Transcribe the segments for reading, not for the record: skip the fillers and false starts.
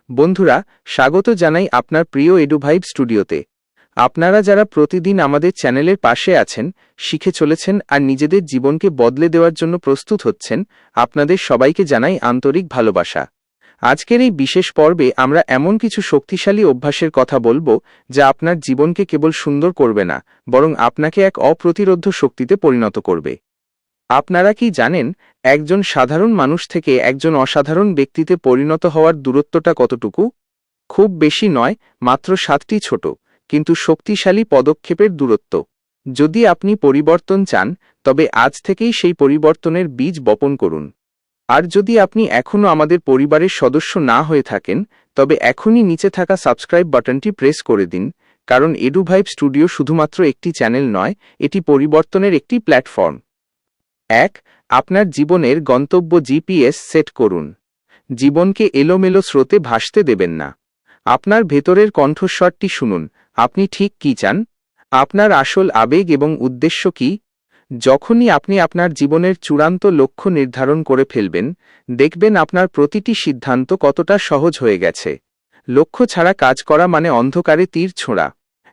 বন্ধুরা, স্বাগত জানাই আপনার প্রিয় এডুভাইব স্টুডিওতে। আপনারা যারা প্রতিদিন আমাদের চ্যানেলের পাশে আছেন, শিখে চলেছেন আর নিজেদের জীবনকে বদলে দেওয়ার জন্য প্রস্তুত হচ্ছেন, আপনাদের সবাইকে জানাই আন্তরিক ভালোবাসা। আজকের এই বিশেষ পর্বে আমরা এমন কিছু শক্তিশালী অভ্যাসের কথা বলবো যা আপনার জীবনকে কেবল সুন্দর করবে না, বরং আপনাকে এক অপ্রতিরোধ্য শক্তিতে পরিণত করবে। আপনারা কি জানেন, একজন সাধারণ মানুষ থেকে একজন অসাধারণ ব্যক্তিতে পরিণত হওয়ার দূরত্বটা কতটুকু? খুব বেশি নয়, মাত্র 7টি ছোট কিন্তু শক্তিশালী পদক্ষেপের দূরত্ব। যদি আপনি পরিবর্তন চান, তবে আজ থেকেই সেই পরিবর্তনের বীজ বপন করুন। আর যদি আপনি এখনও আমাদের পরিবারের সদস্য না হয়ে থাকেন, তবে এখনই নিচে থাকা সাবস্ক্রাইব বাটনটি প্রেস করে দিন, কারণ এডুভাইব স্টুডিও শুধুমাত্র একটি চ্যানেল নয়, এটি পরিবর্তনের একটি প্ল্যাটফর্ম। 1. আপনার জীবনের গন্তব্য জিপিএস সেট করুন। জীবনকে এলোমেলো স্রোতে ভাসতে দেবেন না। আপনার ভেতরের কণ্ঠস্বরটি শুনুন। আপনি ঠিক কী চান? আপনার আসল আবেগ এবং উদ্দেশ্য কী? যখনই আপনি আপনার জীবনের চূড়ান্ত লক্ষ্য নির্ধারণ করে ফেলবেন, দেখবেন আপনার প্রতিটি সিদ্ধান্ত কতটা সহজ হয়ে গেছে। লক্ষ্য ছাড়া কাজ করা মানে অন্ধকারে তীর ছোঁড়া।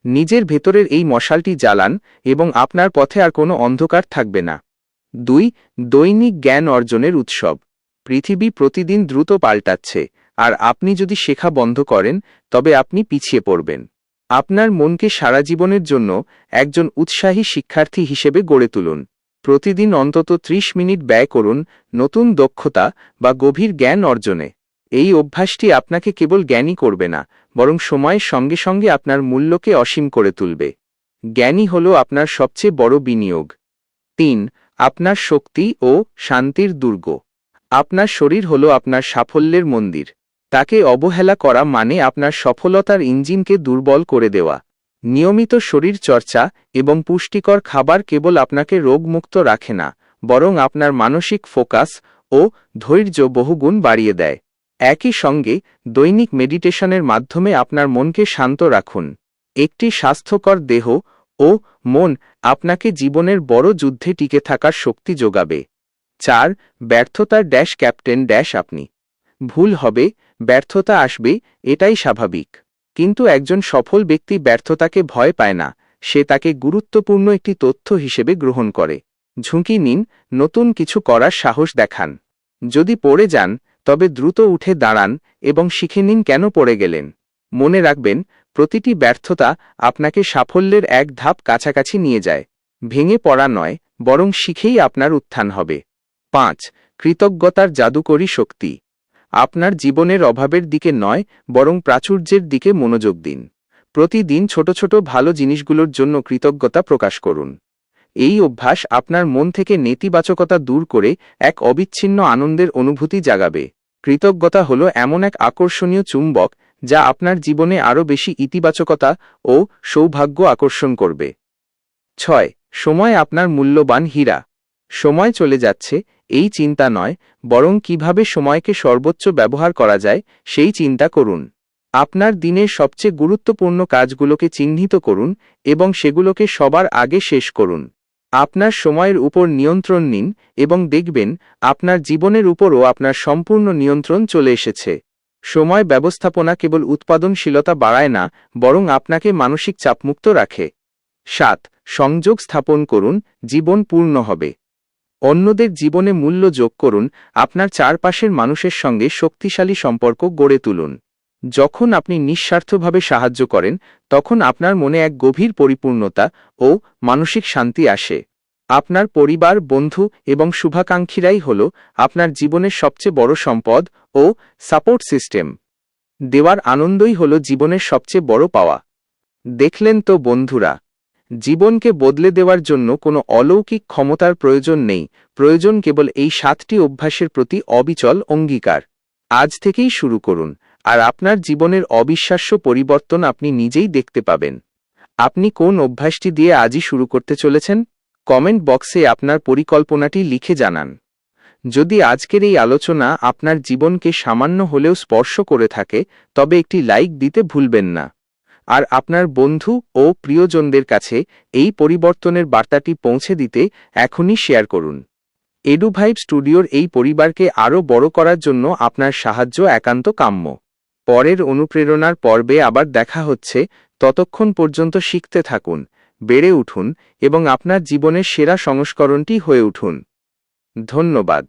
নিজের ভেতরের এই মশালটি জ্বালান এবং আপনার পথে আর কোনো অন্ধকার থাকবে না। 2. দৈনিক জ্ঞান অর্জনের উৎসব। পৃথিবী প্রতিদিন দ্রুত পাল্টাচ্ছে, আর আপনি যদি শেখা বন্ধ করেন, তবে আপনি পিছিয়ে পড়বেন। আপনার মনকে সারা জীবনের জন্য একজন উৎসাহী শিক্ষার্থী হিসেবে গড়ে তুলুন। প্রতিদিন অন্তত 30 মিনিট ব্যয় করুন নতুন দক্ষতা বা গভীর জ্ঞান অর্জনে। এই অভ্যাসটি আপনাকে কেবল জ্ঞানী করবে না, বরং সময়ের সঙ্গে সঙ্গে আপনার মূল্যকে অসীম করে তুলবে। জ্ঞানই হল আপনার সবচেয়ে বড় বিনিয়োগ। 3. আপনার শক্তি ও শান্তির দুর্গ। আপনার শরীর হল আপনার সাফল্যের মন্দির। তাকে অবহেলা করা মানে আপনার সফলতার ইঞ্জিনকে দুর্বল করে দেওয়া। নিয়মিত শরীর চর্চা এবং পুষ্টিকর খাবার কেবল আপনাকে রোগমুক্ত রাখে না, বরং আপনার মানসিক ফোকাস ও ধৈর্য বহুগুণ বাড়িয়ে দেয়। একই সঙ্গে দৈনিক মেডিটেশনের মাধ্যমে আপনার মনকে শান্ত রাখুন। একটি স্বাস্থ্যকর দেহ ও মন আপনাকে জীবনের বড় যুদ্ধে টিকে থাকার শক্তি যোগাবে। 4. ব্যর্থতার ক্যাপ্টেন আপনি। ভুল হবে, ব্যর্থতা আসবে, এটাই স্বাভাবিক। কিন্তু একজন সফল ব্যক্তি ব্যর্থতাকে ভয় পায় না, সে তাকে গুরুত্বপূর্ণ একটি তথ্য হিসেবে গ্রহণ করে। ঝুঁকি নিন, নতুন কিছু করার সাহস দেখান। যদি পড়ে যান, তবে দ্রুত উঠে দাঁড়ান এবং শিখে নিন কেন পড়ে গেলেন। মনে রাখবেন, প্রতিটি ব্যর্থতা আপনাকে সাফল্যের এক ধাপ কাছাকাছি নিয়ে যায়। ভেঙে পড়া নয়, বরং শিখেই আপনার উত্থান হবে। 5. কৃতজ্ঞতার জাদুকরী শক্তি। আপনার জীবনের অভাবের দিকে নয়, বরং প্রাচুর্যের দিকে মনোযোগ দিন। প্রতিদিন ছোট ছোট ভালো জিনিসগুলোর জন্য কৃতজ্ঞতা প্রকাশ করুন। এই অভ্যাস আপনার মন থেকে নেতিবাচকতা দূর করে এক অবিচ্ছিন্ন আনন্দের অনুভূতি জাগাবে। কৃতজ্ঞতা হল এমন এক আকর্ষণীয় চুম্বক যা আপনার জীবনে আরও বেশি ইতিবাচকতা ও সৌভাগ্য আকর্ষণ করবে। 6. সময় আপনার মূল্যবান হীরা। সময় চলে যাচ্ছে, এই চিন্তা নয়, বরং কিভাবে সময়কে সর্বোচ্চ ব্যবহার করা যায় সেই চিন্তা করুন। আপনার দিনের সবচেয়ে গুরুত্বপূর্ণ কাজগুলোকে চিহ্নিত করুন এবং সেগুলোকে সবার আগে শেষ করুন। আপনার সময়ের উপর নিয়ন্ত্রণ নিন এবং দেখবেন আপনার জীবনের উপরও আপনার সম্পূর্ণ নিয়ন্ত্রণ চলে এসেছে। সময় ব্যবস্থাপনা কেবল উৎপাদনশীলতা বাড়ায় না, বরং আপনাকে মানসিক চাপমুক্ত রাখে। 7. সংযোগ স্থাপন করুন, জীবন পূর্ণ হবে। অন্যদের জীবনে মূল্য যোগ করুন, আপনার চারপাশের মানুষের সঙ্গে শক্তিশালী সম্পর্ক গড়ে তুলুন। যখন আপনি নিঃস্বার্থভাবে সাহায্য করেন, তখন আপনার মনে এক গভীর পরিপূর্ণতা ও মানসিক শান্তি আসে। আপনার পরিবার, বন্ধু এবং শুভাকাঙ্ক্ষীরাই হল আপনার জীবনের সবচেয়ে বড় সম্পদ ও সাপোর্ট সিস্টেম। দেওয়ার আনন্দই হল জীবনের সবচেয়ে বড় পাওয়া। দেখলেন তো বন্ধুরা, জীবনকে বদলে দেওয়ার জন্য কোনো অলৌকিক ক্ষমতার প্রয়োজন নেই, প্রয়োজন কেবল এই 7টি অভ্যাসের প্রতি অবিচল অঙ্গীকার। আজ থেকেই শুরু করুন, আর আপনার জীবনের অবিশ্বাস্য পরিবর্তন আপনি নিজেই দেখতে পাবেন। আপনি কোন অভ্যাসটি দিয়ে আজই শুরু করতে চলেছেন? কমেন্ট বক্সে আপনার পরিকল্পনাটি লিখে জানান। যদি আজকের এই আলোচনা আপনার জীবনকে সামান্য হলেও স্পর্শ করে থাকে, তবে একটি লাইক দিতে ভুলবেন না। আর আপনার বন্ধু ও প্রিয়জনদের কাছে এই পরিবর্তনের বার্তাটি পৌঁছে দিতে এখনই শেয়ার করুন। এডুভাইব স্টুডিওর এই পরিবারকে আরও বড় করার জন্য আপনার সাহায্য একান্ত কাম্য। পরের অনুপ্রেরণার পর্বে আবার দেখা হচ্ছে। ততক্ষণ পর্যন্ত শিখতে থাকুন, বেড়ে উঠুন এবং আপনার জীবনের সেরা সংস্করণটি হয়ে উঠুন। ধন্যবাদ।